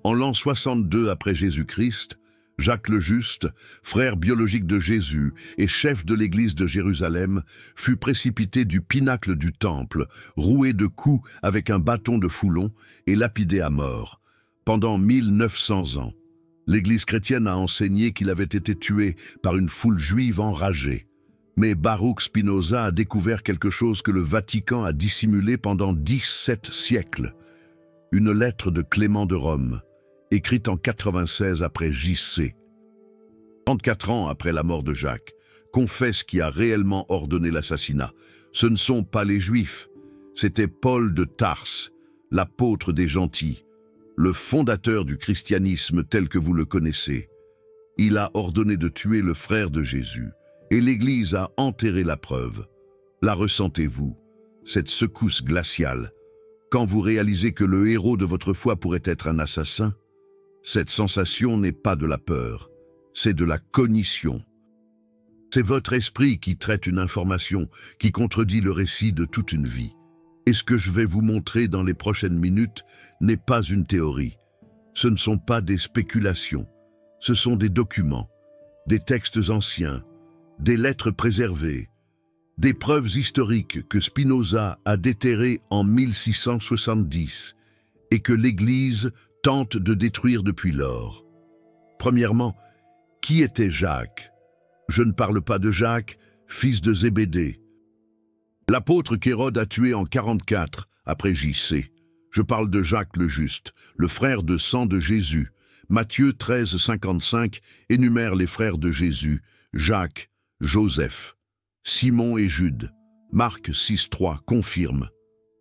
En l'an 62 après Jésus-Christ, Jacques le Juste, frère biologique de Jésus et chef de l'église de Jérusalem, fut précipité du pinacle du temple, roué de coups avec un bâton de foulon et lapidé à mort. Pendant 1900 ans, l'église chrétienne a enseigné qu'il avait été tué par une foule juive enragée. Mais Baruch Spinoza a découvert quelque chose que le Vatican a dissimulé pendant 17 siècles. Une lettre de Clément de Rome, écrite en 96 après J.C. 34 ans après la mort de Jacques, confesse qui a réellement ordonné l'assassinat. Ce ne sont pas les Juifs, c'était Paul de Tarse, l'apôtre des gentils, le fondateur du christianisme tel que vous le connaissez. Il a ordonné de tuer le frère de Jésus, et l'Église a enterré la preuve. La ressentez-vous, cette secousse glaciale, quand vous réalisez que le héros de votre foi pourrait être un assassin? Cette sensation n'est pas de la peur, c'est de la cognition. C'est votre esprit qui traite une information qui contredit le récit de toute une vie. Et ce que je vais vous montrer dans les prochaines minutes n'est pas une théorie. Ce ne sont pas des spéculations, ce sont des documents, des textes anciens, des lettres préservées, des preuves historiques que Spinoza a déterrées en 1670 et que l'Église tente de détruire depuis lors. Premièrement, qui était Jacques? Je ne parle pas de Jacques, fils de Zébédée, l'apôtre qu'Hérode a tué en 44 après J.C. Je parle de Jacques le Juste, le frère de sang de Jésus. Matthieu 13, 55 énumère les frères de Jésus, Jacques, Joseph, Simon et Jude. Marc 6, 3 confirme.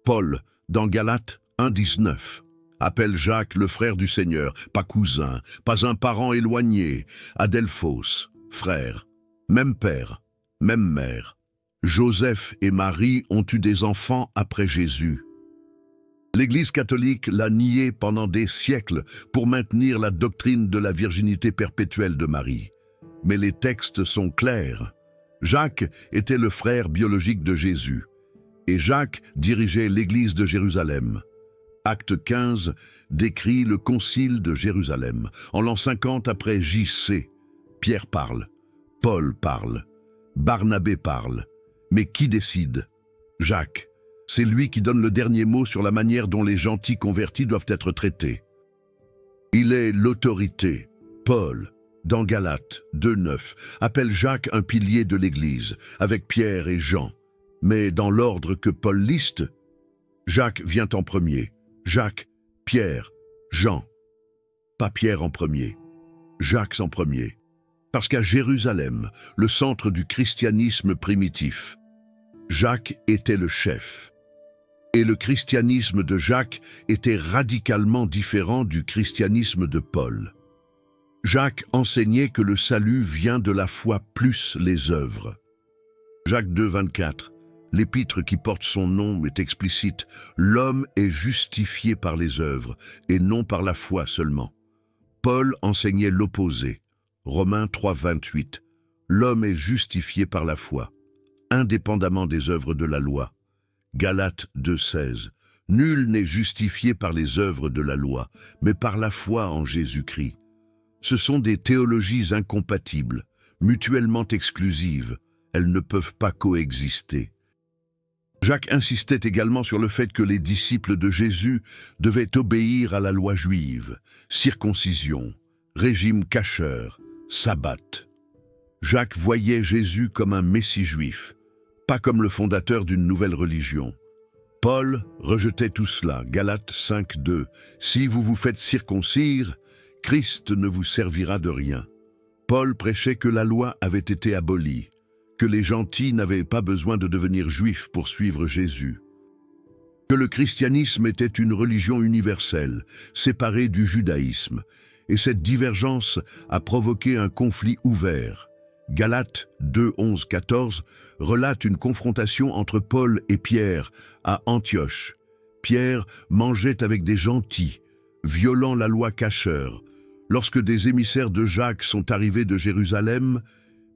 Paul, dans Galates 1, 19. Appelle Jacques le frère du Seigneur, pas cousin, pas un parent éloigné, Adelphos, frère, même père, même mère. Joseph et Marie ont eu des enfants après Jésus. L'Église catholique l'a nié pendant des siècles pour maintenir la doctrine de la virginité perpétuelle de Marie. Mais les textes sont clairs. Jacques était le frère biologique de Jésus, et Jacques dirigeait l'Église de Jérusalem. Acte 15 décrit le concile de Jérusalem. En l'an 50 après J.C., Pierre parle, Paul parle, Barnabé parle. Mais qui décide? Jacques. C'est lui qui donne le dernier mot sur la manière dont les gentils convertis doivent être traités. Il est l'autorité. Paul, dans Galates 2.9, appelle Jacques un pilier de l'Église, avec Pierre et Jean. Mais dans l'ordre que Paul liste, Jacques vient en premier. Jacques, Pierre, Jean. Pas Pierre en premier, Jacques en premier. Parce qu'à Jérusalem, le centre du christianisme primitif, Jacques était le chef. Et le christianisme de Jacques était radicalement différent du christianisme de Paul. Jacques enseignait que le salut vient de la foi plus les œuvres. Jacques 2, 24. L'épître qui porte son nom est explicite. L'homme est justifié par les œuvres, et non par la foi seulement. Paul enseignait l'opposé. Romains 3, 28. L'homme est justifié par la foi, indépendamment des œuvres de la loi. Galates 2, 16. Nul n'est justifié par les œuvres de la loi, mais par la foi en Jésus-Christ. Ce sont des théologies incompatibles, mutuellement exclusives. Elles ne peuvent pas coexister. Jacques insistait également sur le fait que les disciples de Jésus devaient obéir à la loi juive, circoncision, régime kosher, sabbat. Jacques voyait Jésus comme un messie juif, pas comme le fondateur d'une nouvelle religion. Paul rejetait tout cela, Galates 5, 2. Si vous vous faites circoncire, Christ ne vous servira de rien. Paul prêchait que la loi avait été abolie, que les gentils n'avaient pas besoin de devenir juifs pour suivre Jésus, que le christianisme était une religion universelle, séparée du judaïsme, et cette divergence a provoqué un conflit ouvert. Galates 2, 11, 14 relate une confrontation entre Paul et Pierre à Antioche. Pierre mangeait avec des gentils, violant la loi kosher. Lorsque des émissaires de Jacques sont arrivés de Jérusalem,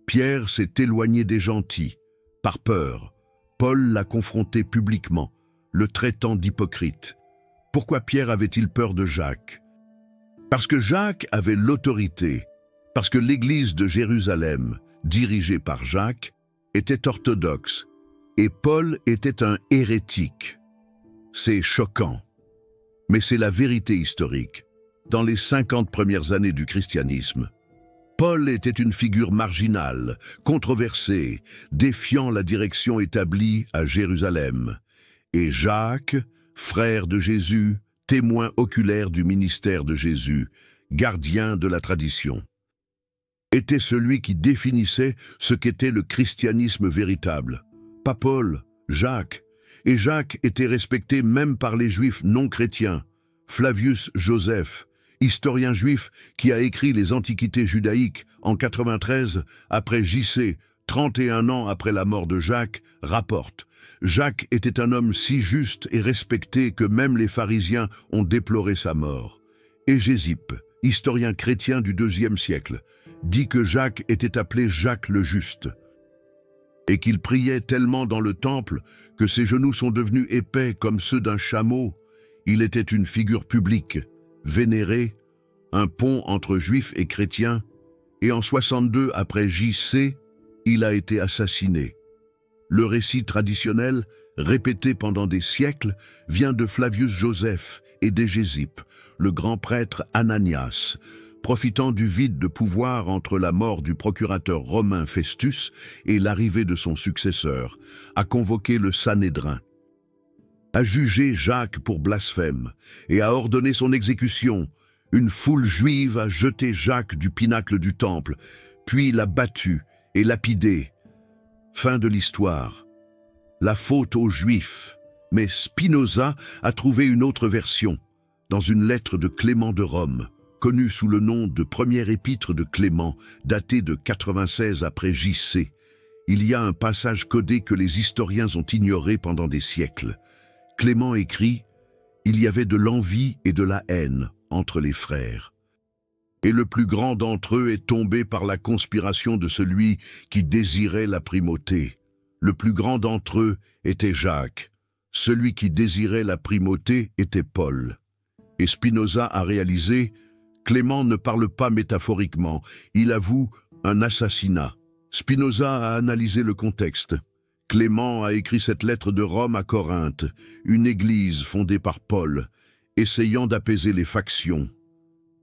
Pierre s'est éloigné des gentils, par peur. Paul l'a confronté publiquement, le traitant d'hypocrite. Pourquoi Pierre avait-il peur de Jacques? Parce que Jacques avait l'autorité, parce que l'Église de Jérusalem, dirigée par Jacques, était orthodoxe, et Paul était un hérétique. C'est choquant, mais c'est la vérité historique. Dans les 50 premières années du christianisme, Paul était une figure marginale, controversée, défiant la direction établie à Jérusalem. Et Jacques, frère de Jésus, témoin oculaire du ministère de Jésus, gardien de la tradition, était celui qui définissait ce qu'était le christianisme véritable. Pas Paul, Jacques. Et Jacques était respecté même par les Juifs non chrétiens. Flavius Joseph, historien juif qui a écrit les Antiquités judaïques en 93 après J.C., 31 ans après la mort de Jacques, rapporte: Jacques était un homme si juste et respecté que même les pharisiens ont déploré sa mort. Hégésippe, historien chrétien du IIe siècle, dit que Jacques était appelé Jacques le Juste, et qu'il priait tellement dans le temple que ses genoux sont devenus épais comme ceux d'un chameau. Il était une figure publique, vénérée, un pont entre juifs et chrétiens, et en 62 après J.C., il a été assassiné. Le récit traditionnel, répété pendant des siècles, vient de Flavius Joseph et d'Hégésippe, le grand prêtre Ananias, profitant du vide de pouvoir entre la mort du procurateur romain Festus et l'arrivée de son successeur, a convoqué le Sanhédrin, a jugé Jacques pour blasphème et a ordonné son exécution. Une foule juive a jeté Jacques du pinacle du temple, puis l'a battu et lapidé. Fin de l'histoire. La faute aux Juifs. Mais Spinoza a trouvé une autre version, dans une lettre de Clément de Rome, connue sous le nom de Première épître de Clément, datée de 96 après J.C. Il y a un passage codé que les historiens ont ignoré pendant des siècles. Clément écrit: « Il y avait de l'envie et de la haine entre les frères. Et le plus grand d'entre eux est tombé par la conspiration de celui qui désirait la primauté. Le plus grand d'entre eux était Jacques. Celui qui désirait la primauté était Paul. » Et Spinoza a réalisé: Clément ne parle pas métaphoriquement, il avoue un assassinat. Spinoza a analysé le contexte. Clément a écrit cette lettre de Rome à Corinthe, une église fondée par Paul, essayant d'apaiser les factions.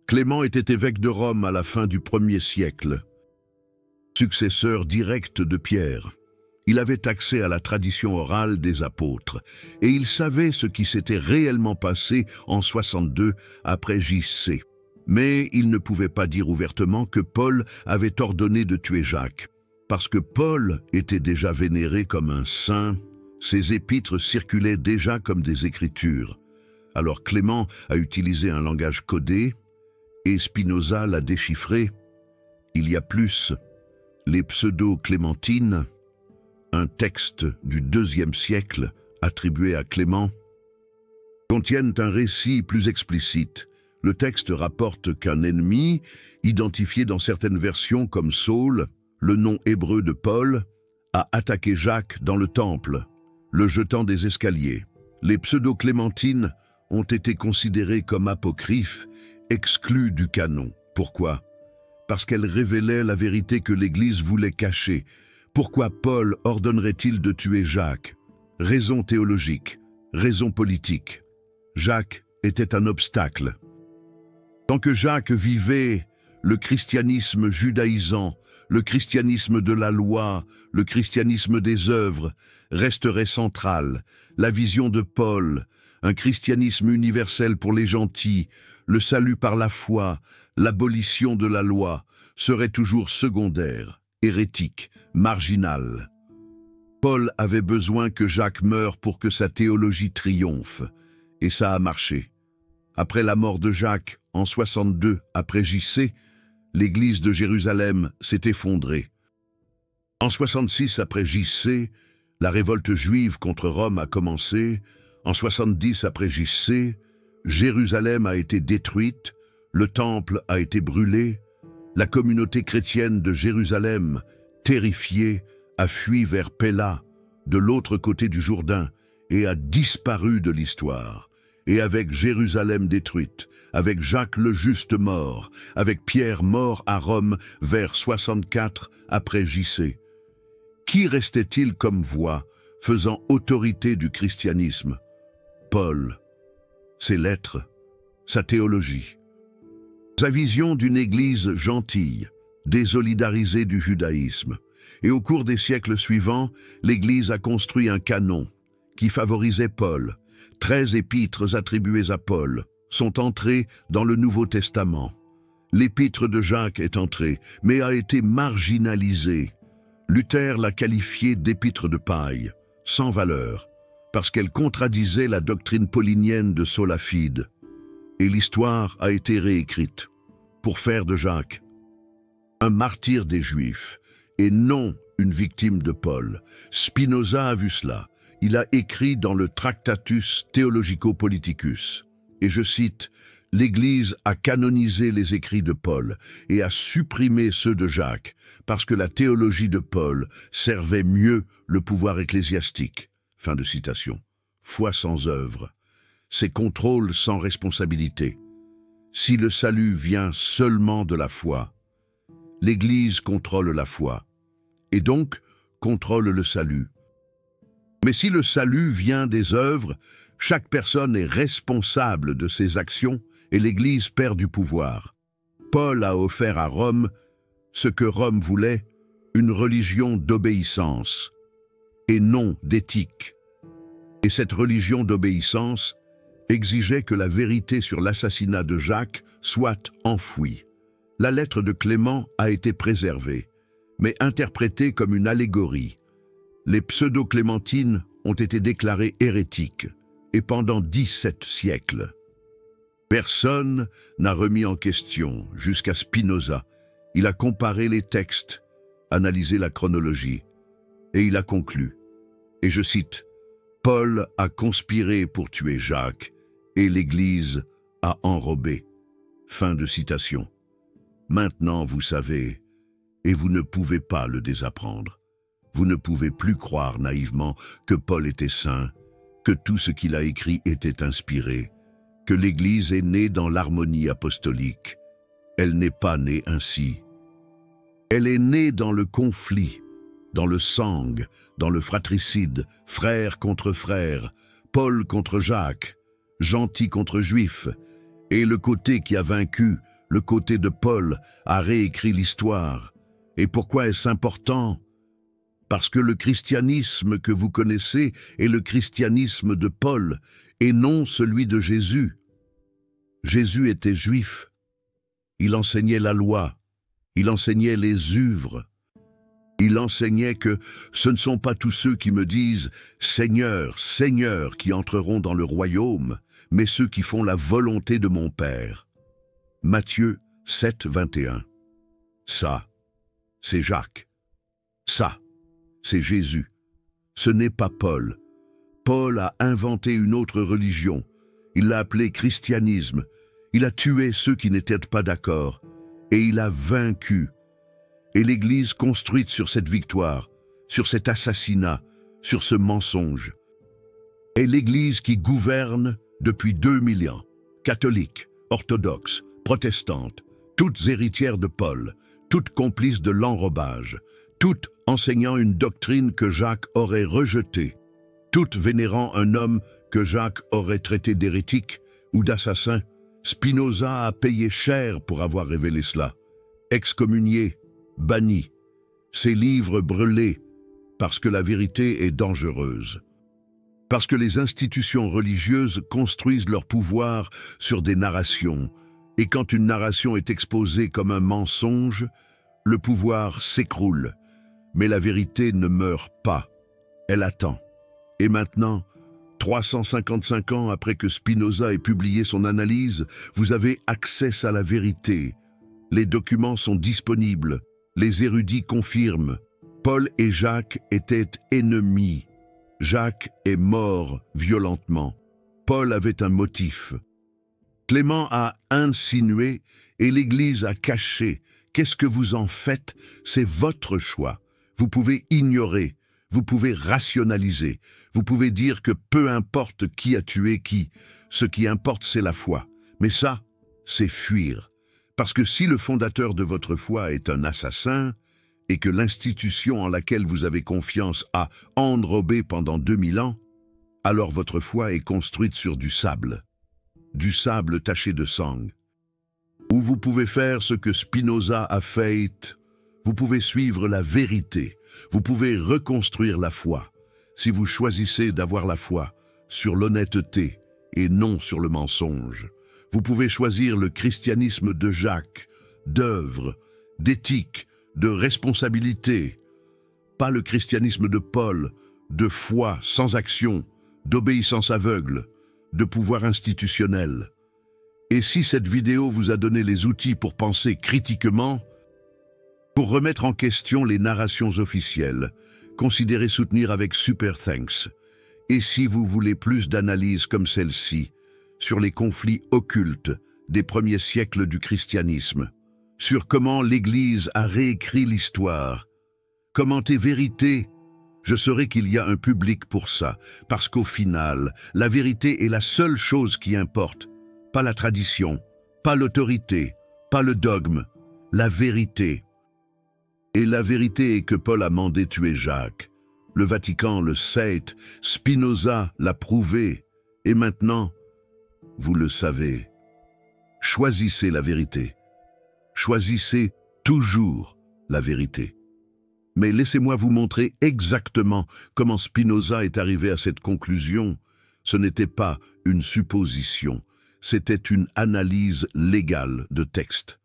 Clément était évêque de Rome à la fin du 1er siècle, successeur direct de Pierre. Il avait accès à la tradition orale des apôtres, et il savait ce qui s'était réellement passé en 62 après J.C. Mais il ne pouvait pas dire ouvertement que Paul avait ordonné de tuer Jacques. Parce que Paul était déjà vénéré comme un saint, ses épîtres circulaient déjà comme des écritures. Alors Clément a utilisé un langage codé, et Spinoza l'a déchiffré. Il y a plus. Les pseudo-clémentines, un texte du IIe siècle attribué à Clément, contiennent un récit plus explicite. Le texte rapporte qu'un ennemi, identifié dans certaines versions comme Saul, le nom hébreu de Paul, a attaqué Jacques dans le temple, le jetant des escaliers. Les pseudo-clémentines ont été considérées comme apocryphes, exclues du canon. Pourquoi? Parce qu'elles révélaient la vérité que l'Église voulait cacher. Pourquoi Paul ordonnerait-il de tuer Jacques? Raison théologique, raison politique. Jacques était un obstacle. Tant que Jacques vivait, le christianisme judaïsant, le christianisme de la loi, le christianisme des œuvres resterait central. La vision de Paul, un christianisme universel pour les gentils, le salut par la foi, l'abolition de la loi, serait toujours secondaire, hérétique, marginal. Paul avait besoin que Jacques meure pour que sa théologie triomphe, et ça a marché. Après la mort de Jacques, en 62 après J.C., l'église de Jérusalem s'est effondrée. En 66 après J.C., la révolte juive contre Rome a commencé. En 70 après J.C., Jérusalem a été détruite, le temple a été brûlé, la communauté chrétienne de Jérusalem, terrifiée, a fui vers Péla, de l'autre côté du Jourdain, et a disparu de l'histoire. et avec Jérusalem détruite, avec Jacques le Juste mort, avec Pierre mort à Rome vers 64 après JC. Qui restait-il comme voix faisant autorité du christianisme? Paul, ses lettres, sa théologie. Sa vision d'une église gentille, désolidarisée du judaïsme. Et au cours des siècles suivants, l'Église a construit un canon qui favorisait Paul. 13 épîtres attribuées à Paul sont entrées dans le Nouveau Testament. L'épître de Jacques est entrée, mais a été marginalisée. Luther l'a qualifiée d'épître de paille, sans valeur, parce qu'elle contradisait la doctrine paulinienne de sola fide. Et l'histoire a été réécrite pour faire de Jacques un martyr des Juifs, et non une victime de Paul. Spinoza a vu cela. Il a écrit dans le Tractatus Theologico-Politicus, et je cite, « L'Église a canonisé les écrits de Paul et a supprimé ceux de Jacques, parce que la théologie de Paul servait mieux le pouvoir ecclésiastique. » Fin de citation. Foi sans œuvre. C'est contrôle sans responsabilité. Si le salut vient seulement de la foi, l'Église contrôle la foi, et donc contrôle le salut. Mais si le salut vient des œuvres, chaque personne est responsable de ses actions et l'Église perd du pouvoir. Paul a offert à Rome ce que Rome voulait, une religion d'obéissance et non d'éthique. Et cette religion d'obéissance exigeait que la vérité sur l'assassinat de Jacques soit enfouie. La lettre de Clément a été préservée, mais interprétée comme une allégorie. Les pseudo-clémentines ont été déclarées hérétiques, et pendant 17 siècles. Personne n'a remis en question, jusqu'à Spinoza. Il a comparé les textes, analysé la chronologie, et il a conclu, et je cite, « Paul a conspiré pour tuer Jacques, et l'Église a enrobé. » Fin de citation. Maintenant, vous savez, et vous ne pouvez pas le désapprendre. Vous ne pouvez plus croire naïvement que Paul était saint, que tout ce qu'il a écrit était inspiré, que l'Église est née dans l'harmonie apostolique. Elle n'est pas née ainsi. Elle est née dans le conflit, dans le sang, dans le fratricide, frère contre frère, Paul contre Jacques, gentil contre juif, et le côté qui a vaincu, le côté de Paul, a réécrit l'histoire. Et pourquoi est-ce important? Parce que le christianisme que vous connaissez est le christianisme de Paul, et non celui de Jésus. Jésus était juif. Il enseignait la loi. Il enseignait les œuvres. Il enseignait que ce ne sont pas tous ceux qui me disent « Seigneur, Seigneur » qui entreront dans le royaume, mais ceux qui font la volonté de mon Père. Matthieu 7, 21. Ça, c'est Jacques. Ça, c'est Jésus. Ce n'est pas Paul. Paul a inventé une autre religion. Il l'a appelée christianisme. Il a tué ceux qui n'étaient pas d'accord. Et il a vaincu. Et l'Église construite sur cette victoire, sur cet assassinat, sur ce mensonge, est l'Église qui gouverne depuis 2000 ans, catholique, orthodoxe, protestante, toutes héritières de Paul, toutes complices de l'enrobage, toutes enseignant une doctrine que Jacques aurait rejetée, toutes vénérant un homme que Jacques aurait traité d'hérétique ou d'assassin. Spinoza a payé cher pour avoir révélé cela, excommunié, banni, ses livres brûlés, parce que la vérité est dangereuse. Parce que les institutions religieuses construisent leur pouvoir sur des narrations, et quand une narration est exposée comme un mensonge, le pouvoir s'écroule. Mais la vérité ne meurt pas, elle attend. Et maintenant, 355 ans après que Spinoza ait publié son analyse, vous avez accès à la vérité. Les documents sont disponibles, les érudits confirment. Paul et Jacques étaient ennemis. Jacques est mort violentement. Paul avait un motif. Clément a insinué et l'Église a caché. Qu'est-ce que vous en faites? C'est votre choix. Vous pouvez ignorer. Vous pouvez rationaliser. Vous pouvez dire que peu importe qui a tué qui, ce qui importe c'est la foi. Mais ça, c'est fuir. Parce que si le fondateur de votre foi est un assassin, et que l'institution en laquelle vous avez confiance a enrobé pendant 2000 ans, alors votre foi est construite sur du sable taché de sang. Ou vous pouvez faire ce que Spinoza a fait, vous pouvez suivre la vérité, vous pouvez reconstruire la foi, si vous choisissez d'avoir la foi sur l'honnêteté et non sur le mensonge. Vous pouvez choisir le christianisme de Jacques, d'œuvre, d'éthique, de responsabilité, pas le christianisme de Paul, de foi sans action, d'obéissance aveugle, de pouvoir institutionnel. Et si cette vidéo vous a donné les outils pour penser critiquement, pour remettre en question les narrations officielles, considérez soutenir avec Super Thanks. Et si vous voulez plus d'analyses comme celle-ci, sur les conflits occultes des premiers siècles du christianisme, sur comment l'Église a réécrit l'histoire, commentez vérité, je saurai qu'il y a un public pour ça, parce qu'au final, la vérité est la seule chose qui importe, pas la tradition, pas l'autorité, pas le dogme, la vérité. Et la vérité est que Paul a mandé tuer Jacques. Le Vatican le sait, Spinoza l'a prouvé, et maintenant, vous le savez. Choisissez la vérité. Choisissez toujours la vérité. Mais laissez-moi vous montrer exactement comment Spinoza est arrivé à cette conclusion. Ce n'était pas une supposition, c'était une analyse légale de texte.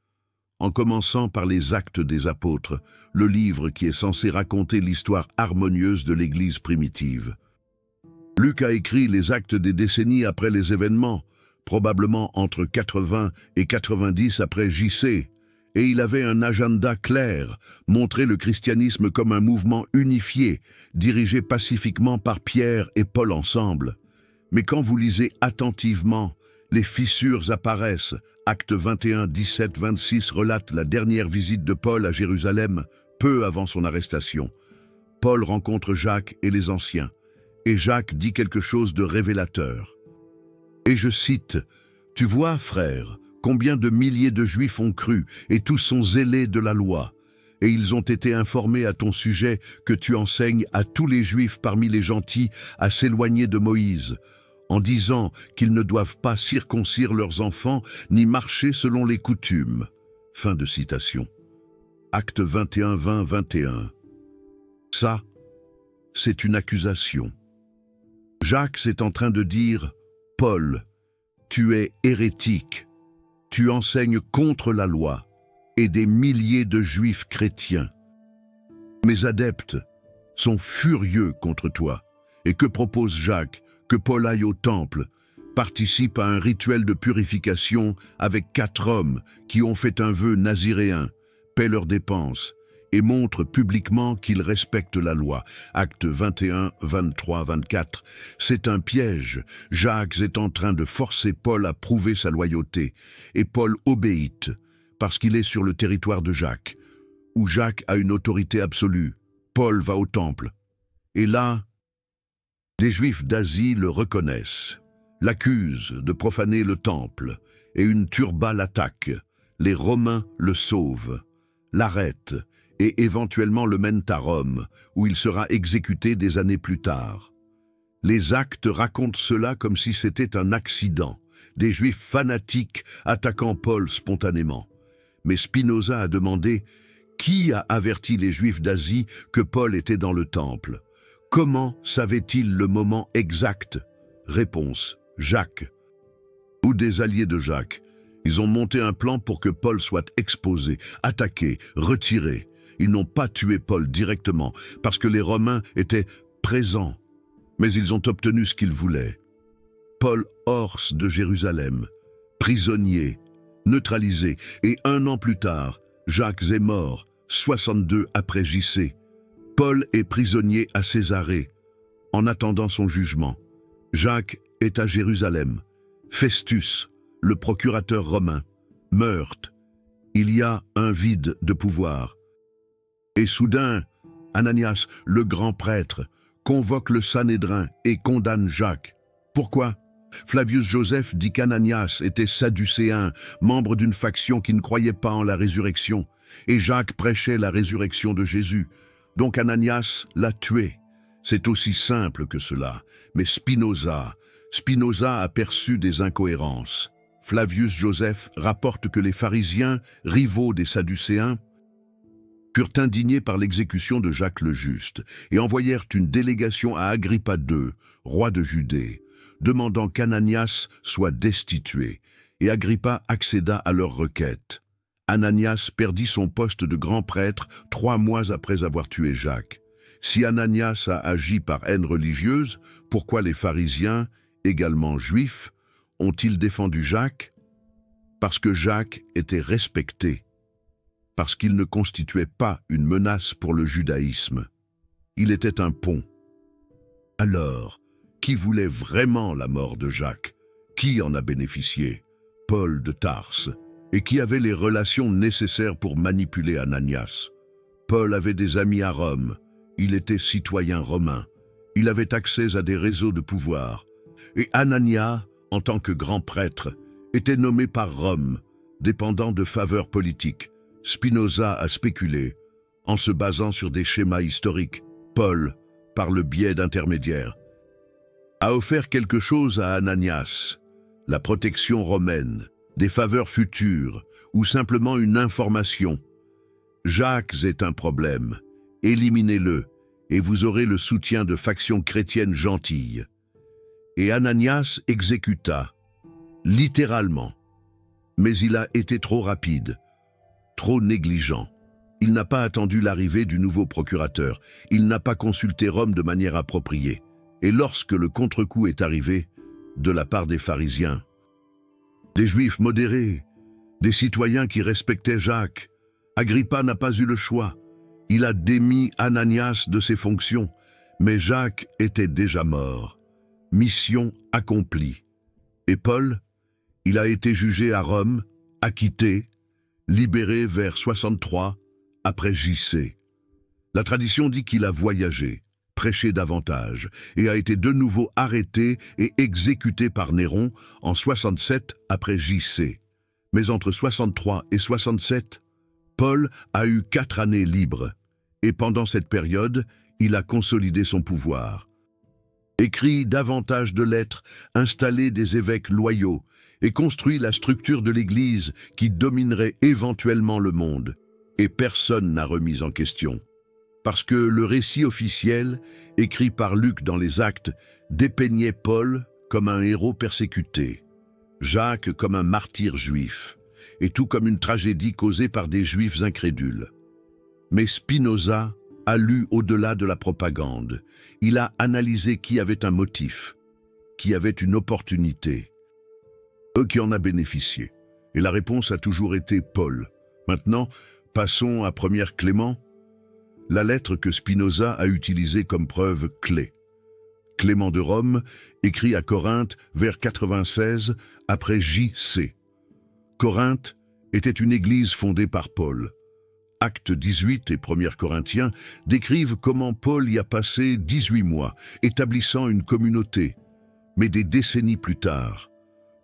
En commençant par les Actes des Apôtres, le livre qui est censé raconter l'histoire harmonieuse de l'Église primitive. Luc a écrit les actes des décennies après les événements, probablement entre 80 et 90 après JC, et il avait un agenda clair, montrer le christianisme comme un mouvement unifié, dirigé pacifiquement par Pierre et Paul ensemble. Mais quand vous lisez attentivement, les fissures apparaissent. Actes 21, 17, 26 relate la dernière visite de Paul à Jérusalem, peu avant son arrestation. Paul rencontre Jacques et les anciens, et Jacques dit quelque chose de révélateur. Et je cite, « Tu vois, frère, combien de milliers de Juifs ont cru, et tous sont zélés de la loi. Et ils ont été informés à ton sujet que tu enseignes à tous les Juifs parmi les gentils à s'éloigner de Moïse, en disant qu'ils ne doivent pas circoncire leurs enfants ni marcher selon les coutumes. » Fin de citation. Acte 21, 20, 21. Ça, c'est une accusation. Jacques est en train de dire « Paul, tu es hérétique. Tu enseignes contre la loi et des milliers de Juifs chrétiens. Mes adeptes sont furieux contre toi. Et que propose Jacques? Que Paul aille au temple, participe à un rituel de purification avec 4 hommes qui ont fait un vœu naziréen, paient leurs dépenses et montrent publiquement qu'ils respectent la loi. Actes 21, 23, 24. C'est un piège. Jacques est en train de forcer Paul à prouver sa loyauté. Et Paul obéit, parce qu'il est sur le territoire de Jacques, où Jacques a une autorité absolue. Paul va au temple. Et là, des Juifs d'Asie le reconnaissent, l'accusent de profaner le temple, et une turba l'attaque. Les Romains le sauvent, l'arrêtent, et éventuellement le mènent à Rome, où il sera exécuté des années plus tard. Les Actes racontent cela comme si c'était un accident, des Juifs fanatiques attaquant Paul spontanément. Mais Spinoza a demandé « Qui a averti les Juifs d'Asie que Paul était dans le temple ? Comment savait-il le moment exact ?» Réponse « Jacques. » Ou des alliés de Jacques. Ils ont monté un plan pour que Paul soit exposé, attaqué, retiré. Ils n'ont pas tué Paul directement, parce que les Romains étaient présents. Mais ils ont obtenu ce qu'ils voulaient. Paul hors de Jérusalem, prisonnier, neutralisé, et 1 an plus tard, Jacques est mort, 62 après JC. Paul est prisonnier à Césarée, en attendant son jugement. Jacques est à Jérusalem. Festus, le procurateur romain, meurt. Il y a un vide de pouvoir. Et soudain, Ananias, le grand prêtre, convoque le Sanhédrin et condamne Jacques. Pourquoi? Flavius Joseph dit qu'Ananias était sadducéen, membre d'une faction qui ne croyait pas en la résurrection, et Jacques prêchait la résurrection de Jésus. Donc Ananias l'a tué. C'est aussi simple que cela, mais Spinoza a perçu des incohérences. Flavius Joseph rapporte que les pharisiens, rivaux des Sadducéens, furent indignés par l'exécution de Jacques le Juste et envoyèrent une délégation à Agrippa II, roi de Judée, demandant qu'Ananias soit destitué, et Agrippa accéda à leur requête. Ananias perdit son poste de grand prêtre 3 mois après avoir tué Jacques. Si Ananias a agi par haine religieuse, pourquoi les pharisiens, également juifs, ont-ils défendu Jacques? Parce que Jacques était respecté, parce qu'il ne constituait pas une menace pour le judaïsme. Il était un pont. Alors, qui voulait vraiment la mort de Jacques? Qui en a bénéficié? Paul de Tarse. Et qui avait les relations nécessaires pour manipuler Ananias? Paul avait des amis à Rome. Il était citoyen romain. Il avait accès à des réseaux de pouvoir. Et Ananias, en tant que grand prêtre, était nommé par Rome, dépendant de faveurs politiques. Spinoza a spéculé, en se basant sur des schémas historiques. Paul, par le biais d'intermédiaires, a offert quelque chose à Ananias, la protection romaine, des faveurs futures ou simplement une information. Jacques est un problème. Éliminez-le, et vous aurez le soutien de factions chrétiennes gentilles. Et Ananias exécuta, littéralement. Mais il a été trop rapide, trop négligent. Il n'a pas attendu l'arrivée du nouveau procurateur. Il n'a pas consulté Rome de manière appropriée. Et lorsque le contre-coup est arrivé, de la part des pharisiens, des juifs modérés, des citoyens qui respectaient Jacques, Agrippa n'a pas eu le choix. Il a démis Ananias de ses fonctions, mais Jacques était déjà mort. Mission accomplie. Et Paul, il a été jugé à Rome, acquitté, libéré vers 63, après JC. La tradition dit qu'il a voyagé, prêché davantage, et a été de nouveau arrêté et exécuté par Néron en 67 après JC. Mais entre 63 et 67, Paul a eu 4 années libres, et pendant cette période, il a consolidé son pouvoir. Écrit davantage de lettres, installé des évêques loyaux, et construit la structure de l'Église qui dominerait éventuellement le monde. Et personne n'a remis en question. Parce que le récit officiel, écrit par Luc dans les Actes, dépeignait Paul comme un héros persécuté, Jacques comme un martyr juif, et tout comme une tragédie causée par des juifs incrédules. Mais Spinoza a lu au-delà de la propagande. Il a analysé qui avait un motif, qui avait une opportunité, qui en a bénéficié. Et la réponse a toujours été Paul. Maintenant, passons à 1er Clément, la lettre que Spinoza a utilisée comme preuve clé. Clément de Rome écrit à Corinthe vers 96 après JC. Corinthe était une église fondée par Paul. Actes 18 et 1er Corinthiens décrivent comment Paul y a passé 18 mois, établissant une communauté. Mais des décennies plus tard,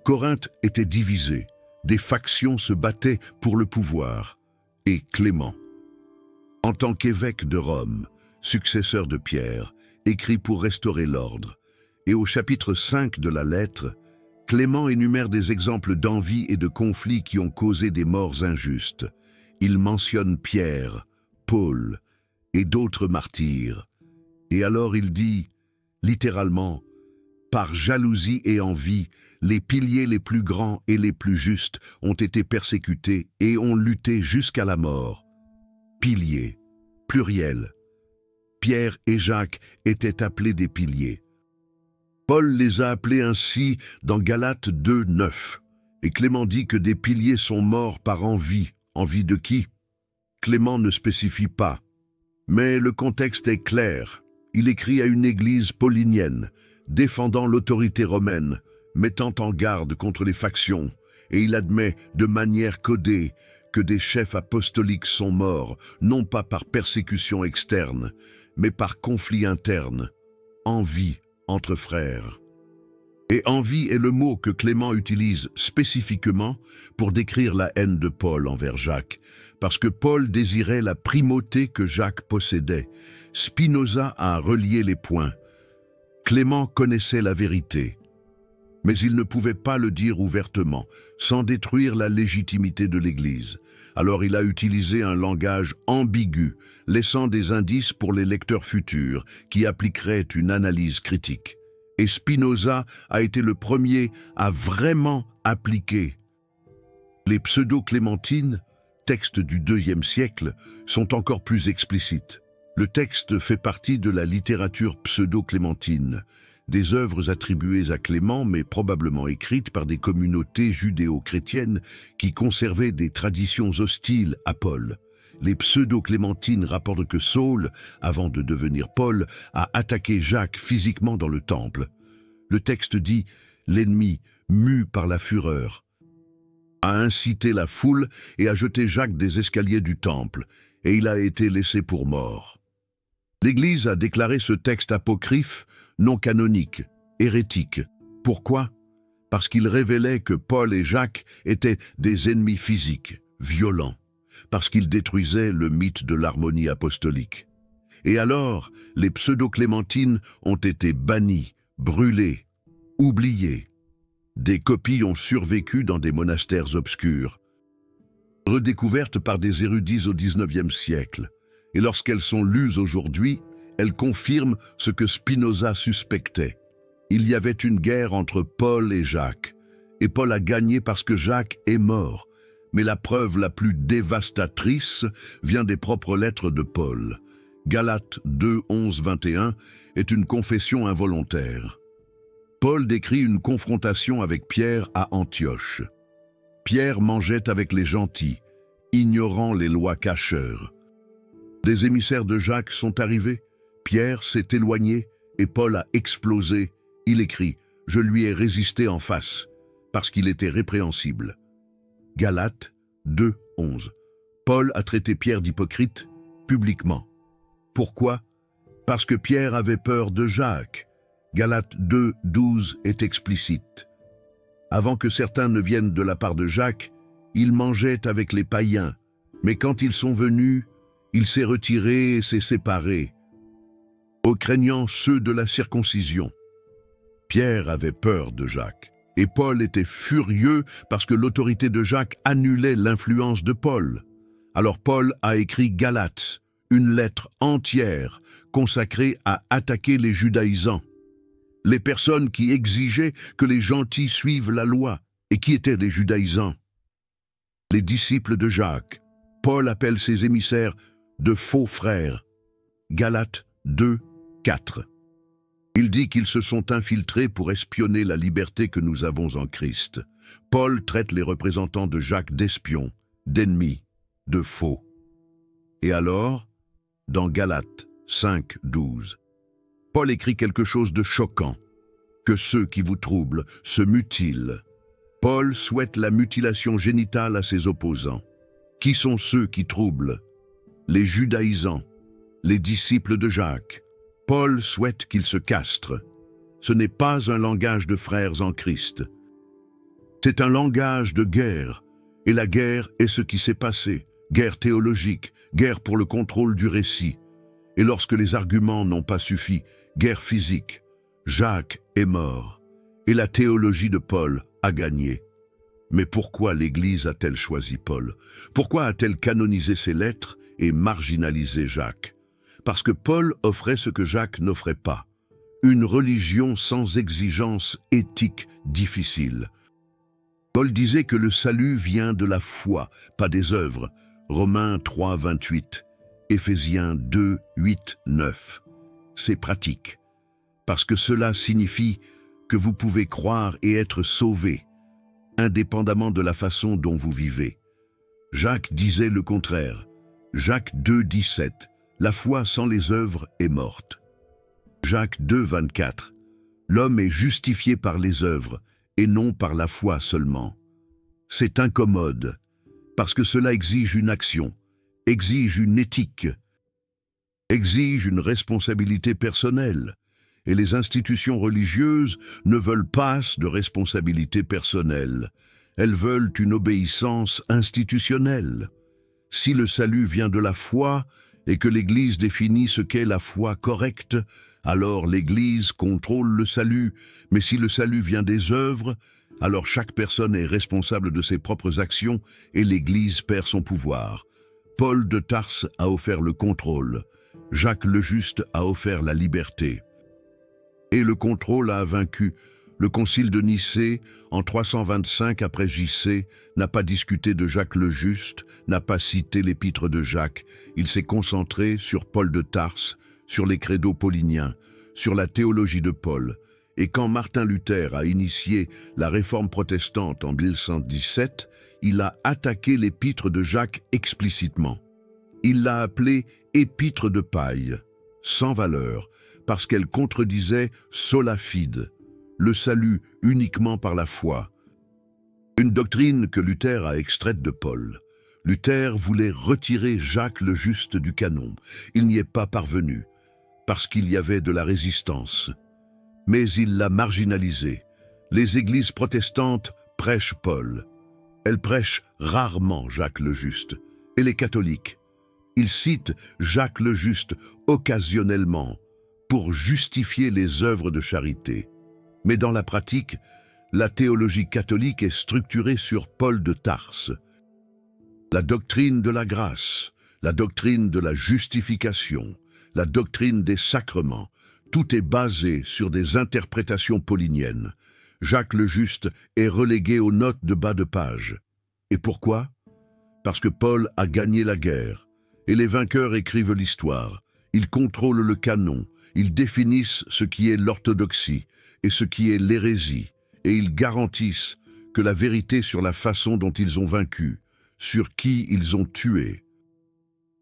Corinthe était divisée, des factions se battaient pour le pouvoir. Et Clément, en tant qu'évêque de Rome, successeur de Pierre, écrit pour restaurer l'ordre. Et au chapitre 5 de la lettre, Clément énumère des exemples d'envie et de conflits qui ont causé des morts injustes. Il mentionne Pierre, Paul et d'autres martyrs. Et alors il dit, littéralement, « Par jalousie et envie, les piliers les plus grands et les plus justes ont été persécutés et ont lutté jusqu'à la mort. » Piliers, pluriel. Pierre et Jacques étaient appelés des piliers. Paul les a appelés ainsi dans Galates 2, 9. Et Clément dit que des piliers sont morts par envie. Envie de qui? Clément ne spécifie pas. Mais le contexte est clair. Il écrit à une église paulinienne, défendant l'autorité romaine, mettant en garde contre les factions, et il admet de manière codée que des chefs apostoliques sont morts, non pas par persécution externe, mais par conflit interne, envie entre frères. Et envie est le mot que Clément utilise spécifiquement pour décrire la haine de Paul envers Jacques, parce que Paul désirait la primauté que Jacques possédait. Spinoza a relié les points. Clément connaissait la vérité, mais il ne pouvait pas le dire ouvertement, sans détruire la légitimité de l'Église. Alors il a utilisé un langage ambigu, laissant des indices pour les lecteurs futurs, qui appliqueraient une analyse critique. Et Spinoza a été le premier à vraiment appliquer. Les pseudo-clémentines, textes du IIe siècle, sont encore plus explicites. Le texte fait partie de la littérature pseudo-clémentine, des œuvres attribuées à Clément, mais probablement écrites par des communautés judéo-chrétiennes qui conservaient des traditions hostiles à Paul. Les pseudo-clémentines rapportent que Saul, avant de devenir Paul, a attaqué Jacques physiquement dans le temple. Le texte dit « L'ennemi, mu par la fureur, a incité la foule et a jeté Jacques des escaliers du temple, et il a été laissé pour mort. » L'Église a déclaré ce texte apocryphe, non canonique, hérétique. Pourquoi? Parce qu'il révélait que Paul et Jacques étaient des ennemis physiques, violents, parce qu'ils détruisaient le mythe de l'harmonie apostolique. Et alors, les pseudo-clémentines ont été bannies, brûlées, oubliées. Des copies ont survécu dans des monastères obscurs, redécouvertes par des érudits au XIXe siècle. Et lorsqu'elles sont lues aujourd'hui, elles confirment ce que Spinoza suspectait. Il y avait une guerre entre Paul et Jacques, et Paul a gagné parce que Jacques est mort. Mais la preuve la plus dévastatrice vient des propres lettres de Paul. Galates 2, 11, 21 est une confession involontaire. Paul décrit une confrontation avec Pierre à Antioche. Pierre mangeait avec les gentils, ignorant les lois cacheurs. Des émissaires de Jacques sont arrivés, Pierre s'est éloigné et Paul a explosé. Il écrit « Je lui ai résisté en face, parce qu'il était répréhensible ». Galates 2, 11. Paul a traité Pierre d'hypocrite publiquement. Pourquoi? Parce que Pierre avait peur de Jacques. Galates 2, 12 est explicite. Avant que certains ne viennent de la part de Jacques, il mangeait avec les païens, mais quand ils sont venus, il s'est retiré et s'est séparé, au craignant ceux de la circoncision. Pierre avait peur de Jacques, et Paul était furieux parce que l'autorité de Jacques annulait l'influence de Paul. Alors Paul a écrit Galates, une lettre entière consacrée à attaquer les judaïsants, les personnes qui exigeaient que les gentils suivent la loi. Et qui étaient les judaïsants? Les disciples de Jacques. Paul appelle ses émissaires de faux frères. Galates 2, 4. Il dit qu'ils se sont infiltrés pour espionner la liberté que nous avons en Christ. Paul traite les représentants de Jacques d'espions, d'ennemis, de faux. Et alors, dans Galates 5, 12, Paul écrit quelque chose de choquant, que ceux qui vous troublent se mutilent. Paul souhaite la mutilation génitale à ses opposants. Qui sont ceux qui troublent? Les judaïsants, les disciples de Jacques. Paul souhaite qu'ils se castrent. Ce n'est pas un langage de frères en Christ. C'est un langage de guerre, et la guerre est ce qui s'est passé. Guerre théologique, guerre pour le contrôle du récit. Et lorsque les arguments n'ont pas suffi, guerre physique. Jacques est mort, et la théologie de Paul a gagné. Mais pourquoi l'Église a-t-elle choisi Paul? Pourquoi a-t-elle canonisé ses lettres et marginalisé Jacques? Parce que Paul offrait ce que Jacques n'offrait pas, une religion sans exigence éthique difficile. Paul disait que le salut vient de la foi, pas des œuvres. Romains 3, 28, Éphésiens 2, 8, 9. C'est pratique, parce que cela signifie que vous pouvez croire et être sauvé, indépendamment de la façon dont vous vivez. Jacques disait le contraire. Jacques 2, 17. La foi sans les œuvres est morte. Jacques 2, 24. L'homme est justifié par les œuvres et non par la foi seulement. C'est incommode, Parce que cela exige une action, exige une éthique, exige une responsabilité personnelle. Et les institutions religieuses ne veulent pas de responsabilité personnelle. Elles veulent une obéissance institutionnelle. Si le salut vient de la foi et que l'Église définit ce qu'est la foi correcte, alors l'Église contrôle le salut. Mais si le salut vient des œuvres, alors chaque personne est responsable de ses propres actions et l'Église perd son pouvoir. Paul de Tarse a offert le contrôle. Jacques le Juste a offert la liberté. Et le contrôle a vaincu. Le concile de Nicée, en 325 après JC, n'a pas discuté de Jacques le Juste, n'a pas cité l'épître de Jacques. Il s'est concentré sur Paul de Tarse, sur les credos pauliniens, sur la théologie de Paul. Et quand Martin Luther a initié la réforme protestante en 1117, il a attaqué l'épître de Jacques explicitement. Il l'a appelée « épître de paille », sans valeur, parce qu'elle contredisait « sola fide », le salut uniquement par la foi. Une doctrine que Luther a extraite de Paul. Luther voulait retirer Jacques le Juste du canon. Il n'y est pas parvenu, parce qu'il y avait de la résistance. Mais il l'a marginalisé. Les églises protestantes prêchent Paul. Elles prêchent rarement Jacques le Juste. Et les catholiques, ils citent Jacques le Juste occasionnellement pour justifier les œuvres de charité. Mais dans la pratique, la théologie catholique est structurée sur Paul de Tarse. La doctrine de la grâce, la doctrine de la justification, la doctrine des sacrements, tout est basé sur des interprétations pauliniennes. Jacques le Juste est relégué aux notes de bas de page. Et pourquoi? Parce que Paul a gagné la guerre, et les vainqueurs écrivent l'histoire. Ils contrôlent le canon, ils définissent ce qui est l'orthodoxie et ce qui est l'hérésie, et ils garantissent que la vérité sur la façon dont ils ont vaincu, sur qui ils ont tué,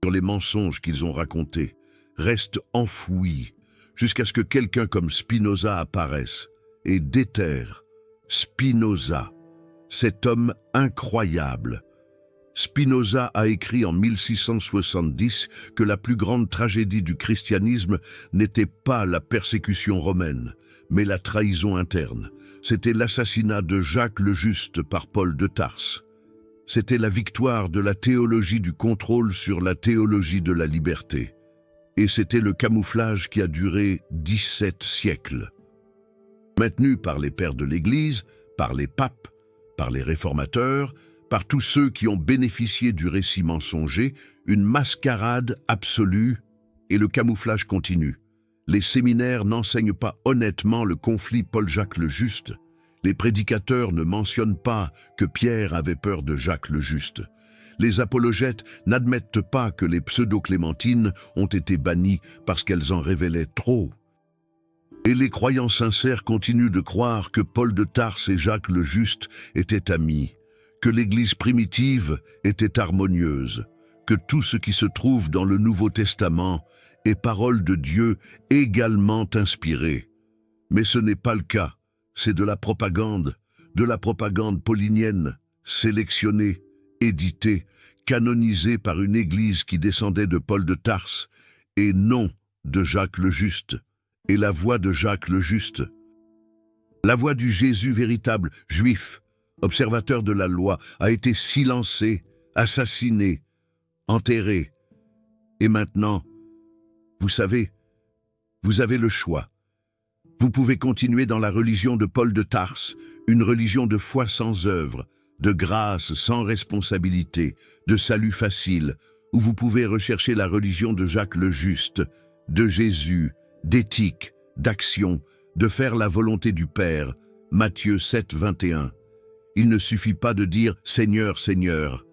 sur les mensonges qu'ils ont racontés, reste enfouie jusqu'à ce que quelqu'un comme Spinoza apparaisse et déterre Spinoza, cet homme incroyable. Spinoza a écrit en 1670 que la plus grande tragédie du christianisme n'était pas la persécution romaine, mais la trahison interne. C'était l'assassinat de Jacques le Juste par Paul de Tarse. C'était la victoire de la théologie du contrôle sur la théologie de la liberté. Et c'était le camouflage qui a duré 17 siècles. Maintenu par les pères de l'Église, par les papes, par les réformateurs, par tous ceux qui ont bénéficié du récit mensonger, une mascarade absolue et le camouflage continue. Les séminaires n'enseignent pas honnêtement le conflit Paul-Jacques le Juste. Les prédicateurs ne mentionnent pas que Pierre avait peur de Jacques le Juste. Les apologètes n'admettent pas que les pseudo-clémentines ont été bannies parce qu'elles en révélaient trop. Et les croyants sincères continuent de croire que Paul de Tarse et Jacques le Juste étaient amis, que l'Église primitive était harmonieuse, que tout ce qui se trouve dans le Nouveau Testament est parole de Dieu également inspirée. Mais ce n'est pas le cas, c'est de la propagande paulinienne, sélectionnée, éditée, canonisée par une Église qui descendait de Paul de Tarse, et non de Jacques le Juste, et la voix de Jacques le Juste. La voix du Jésus véritable, juif, observateur de la loi, a été silencée, assassinée, enterrée. Et maintenant, vous savez, vous avez le choix. Vous pouvez continuer dans la religion de Paul de Tarse, une religion de foi sans œuvre, de grâce sans responsabilité, de salut facile, ou vous pouvez rechercher la religion de Jacques le Juste, de Jésus, d'éthique, d'action, de faire la volonté du Père. Matthieu 7, 21. Il ne suffit pas de dire « Seigneur, Seigneur ».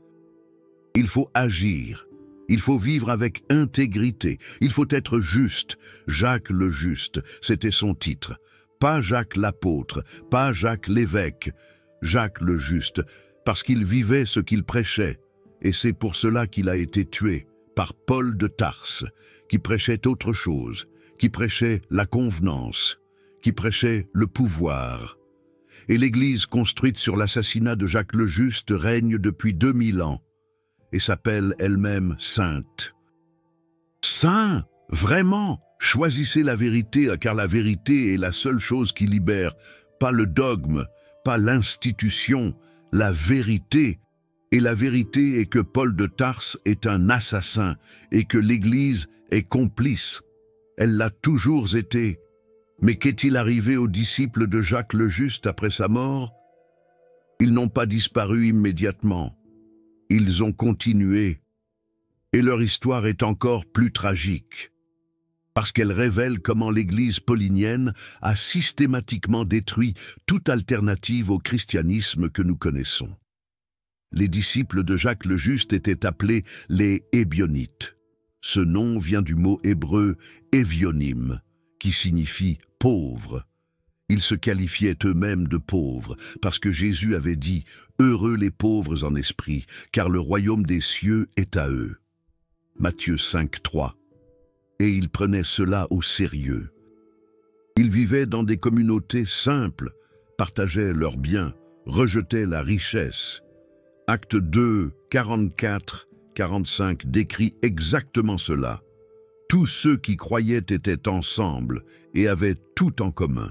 Il faut agir. Il faut vivre avec intégrité. Il faut être juste. Jacques le Juste, c'était son titre. Pas Jacques l'apôtre, pas Jacques l'évêque. Jacques le Juste, parce qu'il vivait ce qu'il prêchait. Et c'est pour cela qu'il a été tué par Paul de Tarse, qui prêchait autre chose, qui prêchait la convenance, qui prêchait le pouvoir. Et l'Église construite sur l'assassinat de Jacques le Juste règne depuis 2000 ans. et s'appelle elle-même sainte. Saint, vraiment, choisissez la vérité, car la vérité est la seule chose qui libère, pas le dogme, pas l'institution, la vérité. Et la vérité est que Paul de Tarse est un assassin et que l'Église est complice. Elle l'a toujours été. Mais qu'est-il arrivé aux disciples de Jacques le Juste après sa mort? Ils n'ont pas disparu immédiatement. Ils ont continué. Et leur histoire est encore plus tragique, parce qu'elle révèle comment l'Église paulinienne a systématiquement détruit toute alternative au christianisme que nous connaissons. Les disciples de Jacques le Juste étaient appelés les Ébionites. Ce nom vient du mot hébreu « évionim », qui signifie « pauvre ». Ils se qualifiaient eux-mêmes de pauvres, parce que Jésus avait dit « Heureux les pauvres en esprit, car le royaume des cieux est à eux ». Matthieu 5, 3. Et ils prenaient cela au sérieux. Ils vivaient dans des communautés simples, partageaient leurs biens, rejetaient la richesse. Acte 2, 44, 45 décrit exactement cela. Tous ceux qui croyaient étaient ensemble et avaient tout en commun.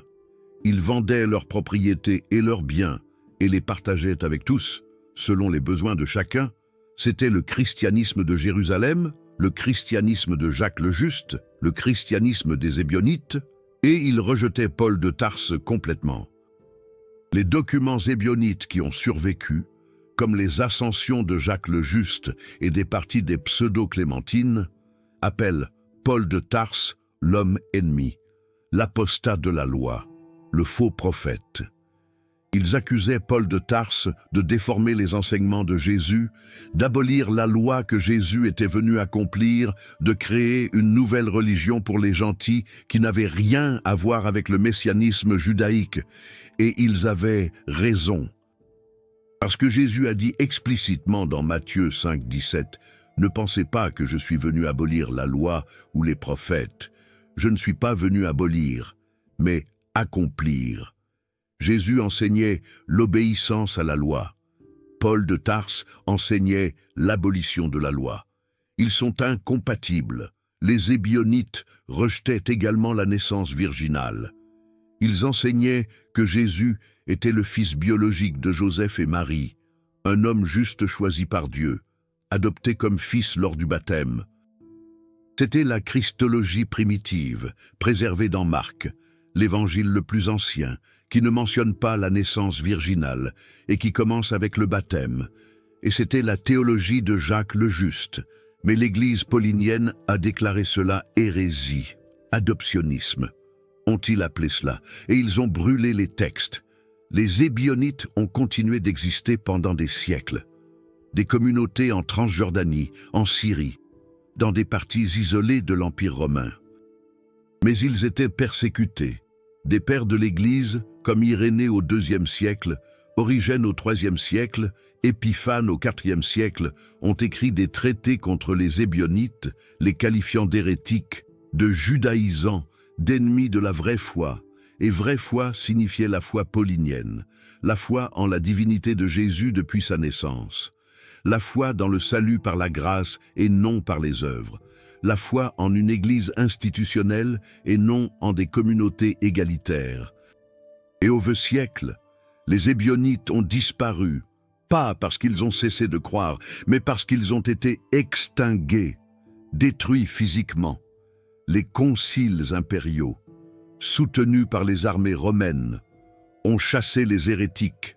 Ils vendaient leurs propriétés et leurs biens et les partageaient avec tous, selon les besoins de chacun. C'était le christianisme de Jérusalem, le christianisme de Jacques le Juste, le christianisme des Ébionites, et ils rejetaient Paul de Tarse complètement. Les documents ébionites qui ont survécu, comme les ascensions de Jacques le Juste et des parties des pseudo-clémentines, appellent Paul de Tarse l'homme ennemi, l'apostat de la loi, le faux prophète. Ils accusaient Paul de Tarse de déformer les enseignements de Jésus, d'abolir la loi que Jésus était venu accomplir, de créer une nouvelle religion pour les gentils qui n'avait rien à voir avec le messianisme judaïque. Et ils avaient raison. Parce que Jésus a dit explicitement dans Matthieu 5, 17, « Ne pensez pas que je suis venu abolir la loi ou les prophètes. Je ne suis pas venu abolir, mais accomplir. » Jésus enseignait l'obéissance à la loi. Paul de Tarse enseignait l'abolition de la loi. Ils sont incompatibles. Les Ébionites rejetaient également la naissance virginale. Ils enseignaient que Jésus était le fils biologique de Joseph et Marie, un homme juste choisi par Dieu, adopté comme fils lors du baptême. C'était la christologie primitive, préservée dans Marc, l'évangile le plus ancien, qui ne mentionne pas la naissance virginale et qui commence avec le baptême. Et c'était la théologie de Jacques le Juste, mais l'Église paulinienne a déclaré cela hérésie, adoptionnisme. Ont-ils appelé cela, et ils ont brûlé les textes. Les Ébionites ont continué d'exister pendant des siècles. Des communautés en Transjordanie, en Syrie, dans des parties isolées de l'Empire romain. Mais ils étaient persécutés. Des pères de l'Église, comme Irénée au IIe siècle, Origène au IIIe siècle, Épiphane au IVe siècle, ont écrit des traités contre les Ébionites, les qualifiant d'hérétiques, de judaïsants, d'ennemis de la vraie foi. Et vraie foi signifiait la foi paulinienne, la foi en la divinité de Jésus depuis sa naissance, la foi dans le salut par la grâce et non par les œuvres, la foi en une église institutionnelle et non en des communautés égalitaires. Et au XXe siècle, les Ébionites ont disparu, pas parce qu'ils ont cessé de croire, mais parce qu'ils ont été extingués, détruits physiquement. Les conciles impériaux, soutenus par les armées romaines, ont chassé les hérétiques.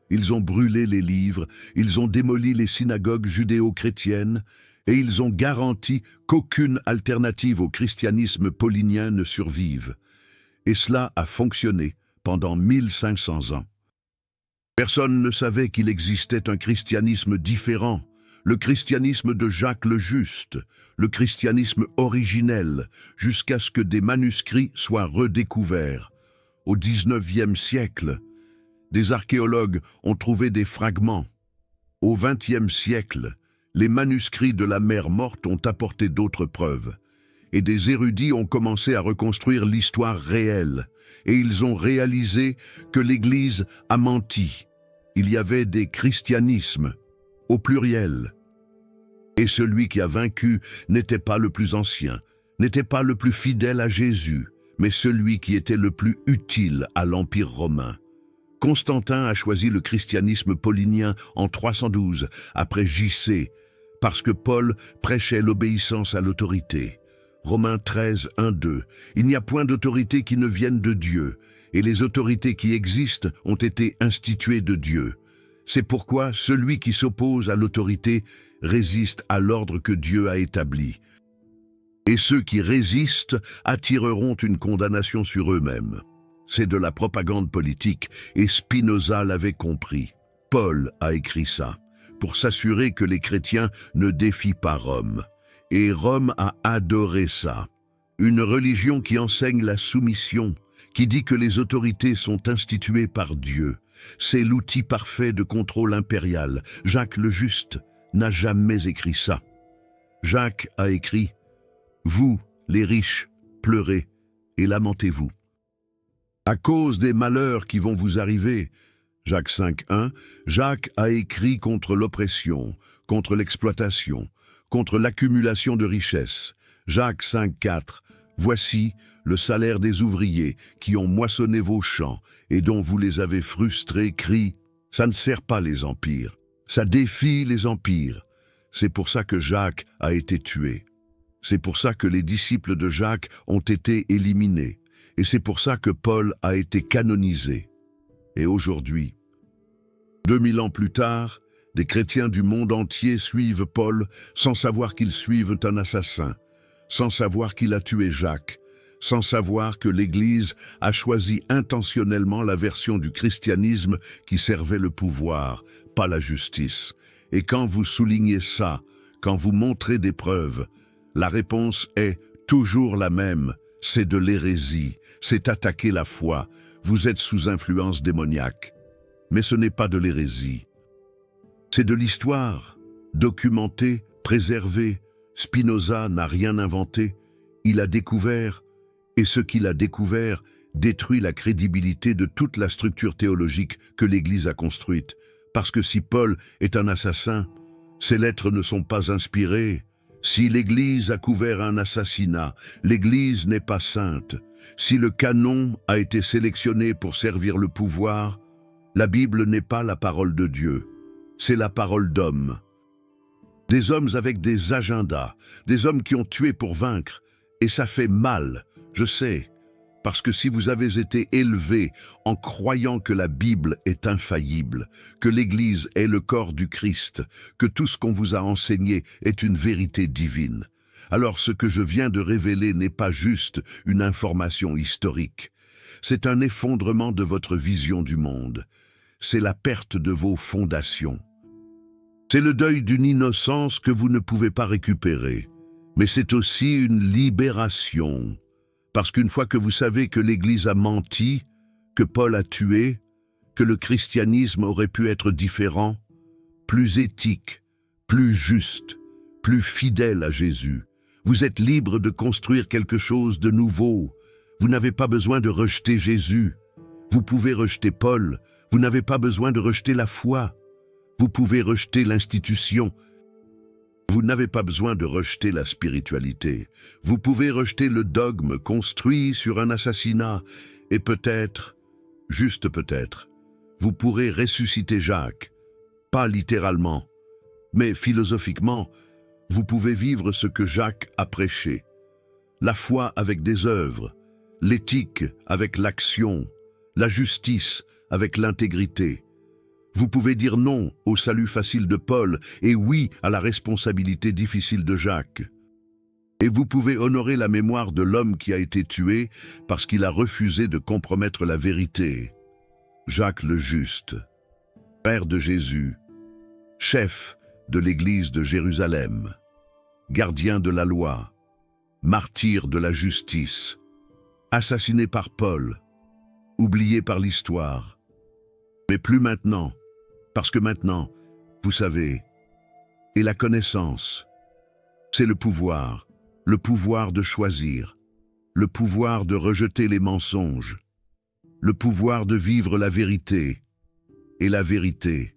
Ils ont brûlé les livres, ils ont démoli les synagogues judéo-chrétiennes et ils ont garanti qu'aucune alternative au christianisme paulinien ne survive. Et cela a fonctionné pendant 1500 ans. Personne ne savait qu'il existait un christianisme différent, le christianisme de Jacques le Juste, le christianisme originel, jusqu'à ce que des manuscrits soient redécouverts. Au XIXe siècle, des archéologues ont trouvé des fragments. Au XXe siècle, les manuscrits de la Mer Morte ont apporté d'autres preuves. Et des érudits ont commencé à reconstruire l'histoire réelle. Et ils ont réalisé que l'Église a menti. Il y avait des christianismes, au pluriel. Et celui qui a vaincu n'était pas le plus ancien, n'était pas le plus fidèle à Jésus, mais celui qui était le plus utile à l'Empire romain. Constantin a choisi le christianisme paulinien en 312, après J.C., parce que Paul prêchait l'obéissance à l'autorité. Romains 13, 1-2. Il n'y a point d'autorité qui ne vienne de Dieu, et les autorités qui existent ont été instituées de Dieu. C'est pourquoi celui qui s'oppose à l'autorité résiste à l'ordre que Dieu a établi. Et ceux qui résistent attireront une condamnation sur eux-mêmes. C'est de la propagande politique, et Spinoza l'avait compris. Paul a écrit ça, pour s'assurer que les chrétiens ne défient pas Rome. Et Rome a adoré ça. Une religion qui enseigne la soumission, qui dit que les autorités sont instituées par Dieu. C'est l'outil parfait de contrôle impérial. Jacques le Juste n'a jamais écrit ça. Jacques a écrit « Vous, les riches, pleurez et lamentez-vous. À cause des malheurs qui vont vous arriver. » Jacques 5.1, Jacques a écrit contre l'oppression, contre l'exploitation, contre l'accumulation de richesses. Jacques 5.4, voici le salaire des ouvriers qui ont moissonné vos champs et dont vous les avez frustrés, crie, ça ne sert pas les empires, ça défie les empires. C'est pour ça que Jacques a été tué. C'est pour ça que les disciples de Jacques ont été éliminés. Et c'est pour ça que Paul a été canonisé. Et aujourd'hui, 2000 ans plus tard, des chrétiens du monde entier suivent Paul sans savoir qu'ils suivent un assassin, sans savoir qu'il a tué Jacques, sans savoir que l'Église a choisi intentionnellement la version du christianisme qui servait le pouvoir, pas la justice. Et quand vous soulignez ça, quand vous montrez des preuves, la réponse est toujours la même, c'est de l'hérésie, c'est attaquer la foi, vous êtes sous influence démoniaque. Mais ce n'est pas de l'hérésie. C'est de l'histoire, documentée, préservée. Spinoza n'a rien inventé, il a découvert, et ce qu'il a découvert détruit la crédibilité de toute la structure théologique que l'Église a construite. Parce que si Paul est un assassin, ses lettres ne sont pas inspirées. Si l'Église a couvert un assassinat, l'Église n'est pas sainte. Si le canon a été sélectionné pour servir le pouvoir, la Bible n'est pas la parole de Dieu, c'est la parole d'hommes. Des hommes avec des agendas, des hommes qui ont tué pour vaincre, et ça fait mal, je sais, parce que si vous avez été élevé en croyant que la Bible est infaillible, que l'Église est le corps du Christ, que tout ce qu'on vous a enseigné est une vérité divine, alors ce que je viens de révéler n'est pas juste une information historique. C'est un effondrement de votre vision du monde. C'est la perte de vos fondations. C'est le deuil d'une innocence que vous ne pouvez pas récupérer. Mais c'est aussi une libération. Parce qu'une fois que vous savez que l'Église a menti, que Paul a tué, que le christianisme aurait pu être différent, plus éthique, plus juste, plus fidèle à Jésus, vous êtes libre de construire quelque chose de nouveau. Vous n'avez pas besoin de rejeter Jésus. Vous pouvez rejeter Paul. Vous n'avez pas besoin de rejeter la foi. Vous pouvez rejeter l'institution. Vous n'avez pas besoin de rejeter la spiritualité. Vous pouvez rejeter le dogme construit sur un assassinat. Et peut-être, juste peut-être, vous pourrez ressusciter Jacques. Pas littéralement, mais philosophiquement, vous pouvez vivre ce que Jacques a prêché. La foi avec des œuvres, l'éthique avec l'action, la justice avec l'intégrité. Vous pouvez dire non au salut facile de Paul et oui à la responsabilité difficile de Jacques. Et vous pouvez honorer la mémoire de l'homme qui a été tué parce qu'il a refusé de compromettre la vérité. Jacques le Juste, père de Jésus, chef de l'Église de Jérusalem, gardien de la loi, martyr de la justice, assassiné par Paul, oublié par l'histoire. Mais plus maintenant, parce que maintenant, vous savez, et la connaissance, c'est le pouvoir de choisir, le pouvoir de rejeter les mensonges, le pouvoir de vivre la vérité. Et la vérité,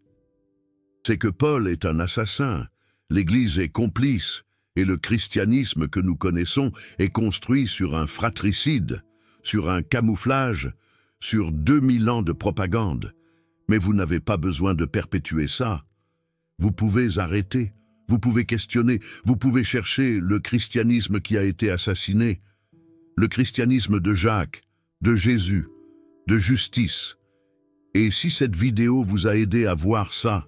c'est que Paul est un assassin, L'Église est complice, et le christianisme que nous connaissons est construit sur un fratricide, sur un camouflage, sur 2000 ans de propagande. Mais vous n'avez pas besoin de perpétuer ça. Vous pouvez arrêter, vous pouvez questionner, vous pouvez chercher le christianisme qui a été assassiné, le christianisme de Jacques, de Jésus, de justice. Et si cette vidéo vous a aidé à voir ça,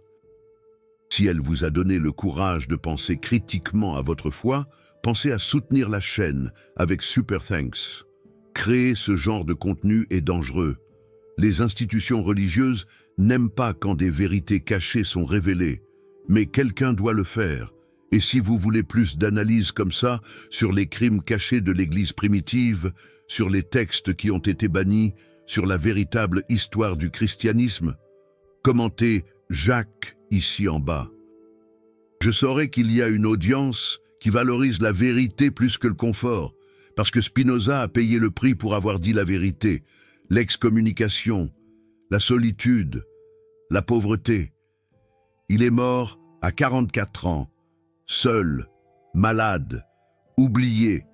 si elle vous a donné le courage de penser critiquement à votre foi, pensez à soutenir la chaîne avec Super Thanks. Créer ce genre de contenu est dangereux. Les institutions religieuses n'aiment pas quand des vérités cachées sont révélées, mais quelqu'un doit le faire. Et si vous voulez plus d'analyses comme ça sur les crimes cachés de l'Église primitive, sur les textes qui ont été bannis, sur la véritable histoire du christianisme, commentez Jacques ici en bas. Je saurai qu'il y a une audience qui valorise la vérité plus que le confort, parce que Spinoza a payé le prix pour avoir dit la vérité, l'excommunication, la solitude, la pauvreté. Il est mort à 44 ans, seul, malade, oublié,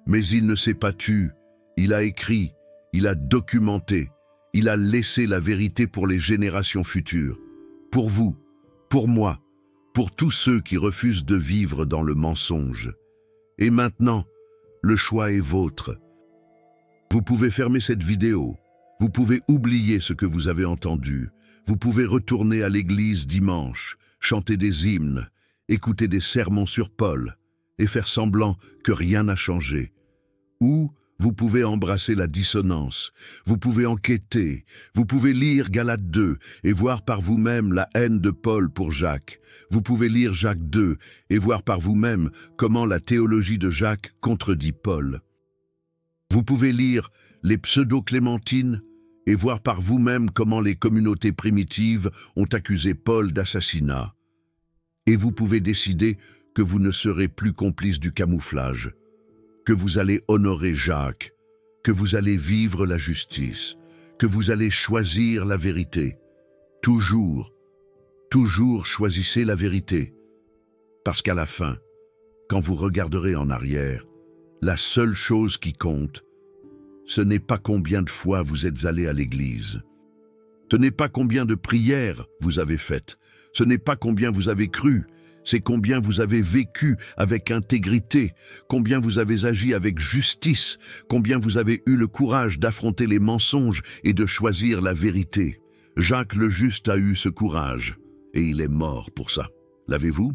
mais il ne s'est pas tu, il a écrit, il a documenté, il a laissé la vérité pour les générations futures, pour vous, pour moi, pour tous ceux qui refusent de vivre dans le mensonge. Et maintenant, le choix est vôtre. Vous pouvez fermer cette vidéo, vous pouvez oublier ce que vous avez entendu, vous pouvez retourner à l'église dimanche, chanter des hymnes, écouter des sermons sur Paul et faire semblant que rien n'a changé. Ou vous pouvez embrasser la dissonance, vous pouvez enquêter, vous pouvez lire Galates 2 et voir par vous-même la haine de Paul pour Jacques. Vous pouvez lire Jacques 2 et voir par vous-même comment la théologie de Jacques contredit Paul. Vous pouvez lire les pseudo-clémentines et voir par vous-même comment les communautés primitives ont accusé Paul d'assassinat. Et vous pouvez décider que vous ne serez plus complice du camouflage, que vous allez honorer Jacques, que vous allez vivre la justice, que vous allez choisir la vérité. Toujours, toujours choisissez la vérité. Parce qu'à la fin, quand vous regarderez en arrière, la seule chose qui compte, ce n'est pas combien de fois vous êtes allé à l'église. Ce n'est pas combien de prières vous avez faites. Ce n'est pas combien vous avez cru. C'est combien vous avez vécu avec intégrité, combien vous avez agi avec justice, combien vous avez eu le courage d'affronter les mensonges et de choisir la vérité. Jacques le Juste a eu ce courage, et il est mort pour ça. L'avez-vous ?